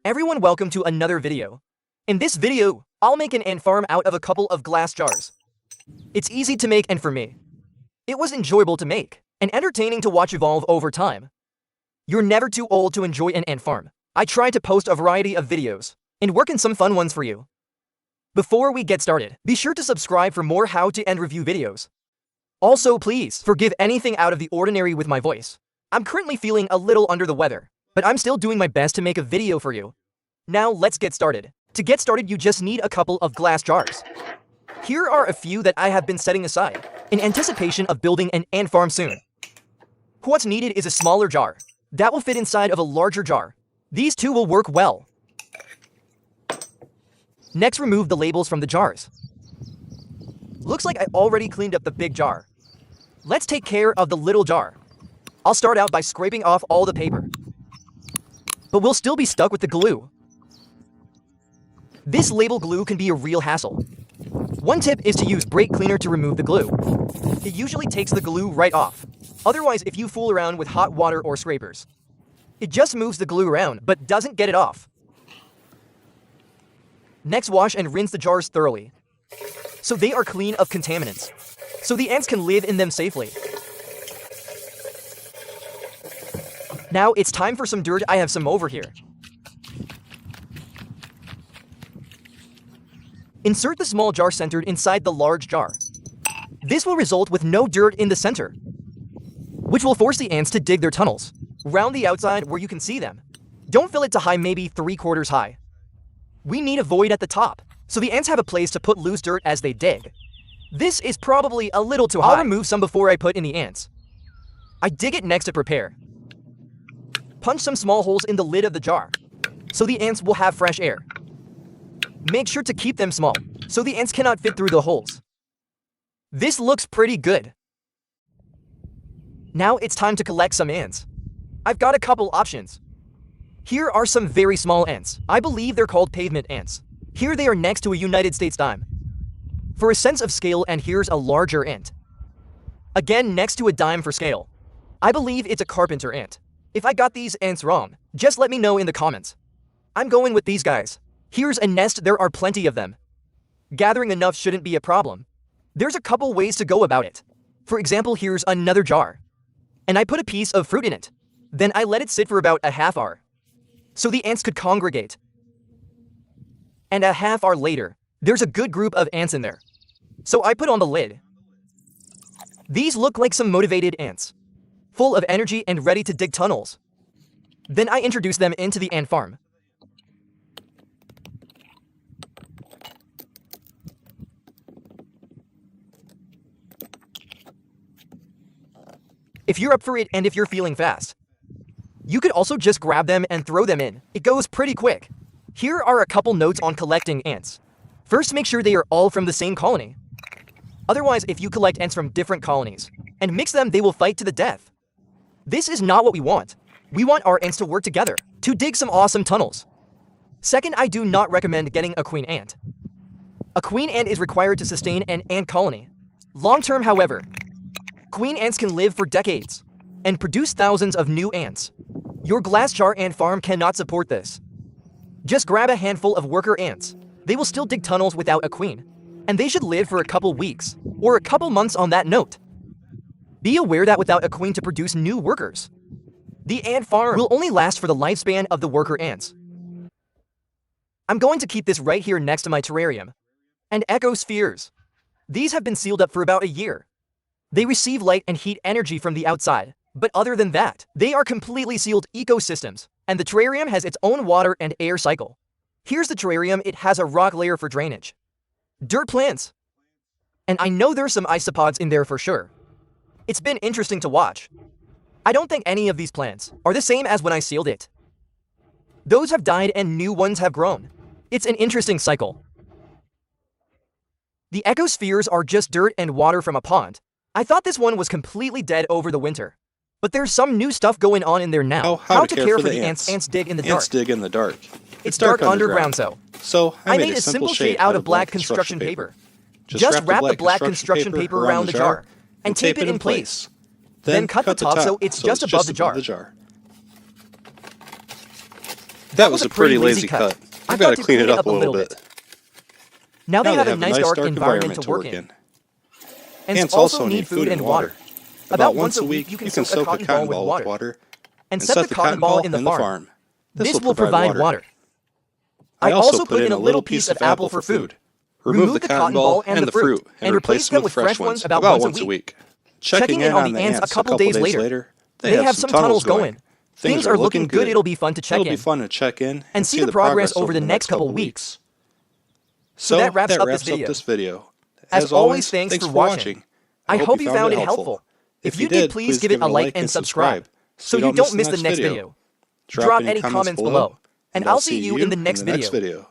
Everyone, welcome to another video. In this video, I'll make an ant farm out of a couple of glass jars. It's easy to make, and for me, it was enjoyable to make and entertaining to watch evolve over time. You're never too old to enjoy an ant farm. I try to post a variety of videos and work in some fun ones for you. Before we get started, be sure to subscribe for more how-to and review videos. Also, please forgive anything out of the ordinary with my voice. I'm currently feeling a little under the weather, but I'm still doing my best to make a video for you. Now let's get started. To get started, you just need a couple of glass jars. Here are a few that I have been setting aside in anticipation of building an ant farm soon. What's needed is a smaller jar that will fit inside of a larger jar. These two will work well. Next, remove the labels from the jars. Looks like I already cleaned up the big jar. Let's take care of the little jar. I'll start out by scraping off all the paper, but we'll still be stuck with the glue. This label glue can be a real hassle. One tip is to use brake cleaner to remove the glue. It usually takes the glue right off. Otherwise, if you fool around with hot water or scrapers, it just moves the glue around but doesn't get it off. Next, wash and rinse the jars thoroughly so they are clean of contaminants, so the ants can live in them safely. Now it's time for some dirt. I have some over here. Insert the small jar centered inside the large jar. This will result with no dirt in the center, which will force the ants to dig their tunnels around the outside where you can see them. Don't fill it to high, maybe 3/4 high. We need a void at the top, so the ants have a place to put loose dirt as they dig. This is probably a little too high. I'll remove some before I put in the ants. I dig it next to prepare. Punch some small holes in the lid of the jar, so the ants will have fresh air. Make sure to keep them small, so the ants cannot fit through the holes. This looks pretty good. Now it's time to collect some ants. I've got a couple options. Here are some very small ants. I believe they're called pavement ants. Here they are next to a United States dime for a sense of scale, and here's a larger ant. Again, next to a dime for scale. I believe it's a carpenter ant. If I got these ants wrong, just let me know in the comments. I'm going with these guys. Here's a nest. There are plenty of them. Gathering enough shouldn't be a problem. There's a couple ways to go about it. For example, here's another jar, and I put a piece of fruit in it. Then I let it sit for about a half hour, so the ants could congregate. And a half hour later, there's a good group of ants in there, so I put on the lid. These look like some motivated ants, full of energy and ready to dig tunnels. Then I introduce them into the ant farm. If you're up for it and if you're feeling fast, you could also just grab them and throw them in. It goes pretty quick. Here are a couple notes on collecting ants. First, make sure they are all from the same colony. Otherwise, if you collect ants from different colonies and mix them, they will fight to the death. This is not what we want. We want our ants to work together to dig some awesome tunnels. Second, I do not recommend getting a queen ant. A queen ant is required to sustain an ant colony long term. However, queen ants can live for decades and produce thousands of new ants. Your glass jar ant farm cannot support this. Just grab a handful of worker ants. They will still dig tunnels without a queen, and they should live for a couple weeks or a couple months on that note. Be aware that without a queen to produce new workers, the ant farm will only last for the lifespan of the worker ants. I'm going to keep this right here next to my terrarium. And ecospheres. These have been sealed up for about a year. They receive light and heat energy from the outside, but other than that, they are completely sealed ecosystems, and the terrarium has its own water and air cycle. Here's the terrarium. It has a rock layer for drainage, dirt plants, and I know there's some isopods in there for sure. It's been interesting to watch. I don't think any of these plants are the same as when I sealed it. Those have died and new ones have grown. It's an interesting cycle. The ecospheres are just dirt and water from a pond. I thought this one was completely dead over the winter, but there's some new stuff going on in there now. Oh, how to care for the ants. Ants dig in the dark. Ants dig in the dark. It's dark underground, so I made a simple shade out of black construction paper. Just wrap the black construction paper around the jar and tape it in place. Then cut the top so it's just above the jar. That was a pretty lazy cut. I've got to clean it up a little bit. Now they have a nice dark environment to work in. Ants also need food and water. About once a week, you can soak a cotton ball with water and set the cotton ball in the farm. This will provide water. I also put in a little piece of apple for food. Remove the cotton ball and the fruit and replace them with fresh ones about once a week. Checking in on the ants a couple days later, they have some tunnels going. Things are looking good. It'll be fun to check in and see the progress over the next couple weeks. So that wraps up this video. As always, thanks for watching. I hope you found it helpful. If you did, please give it a like and subscribe so you don't miss the next video. Drop any comments below, and I'll see you in the next video.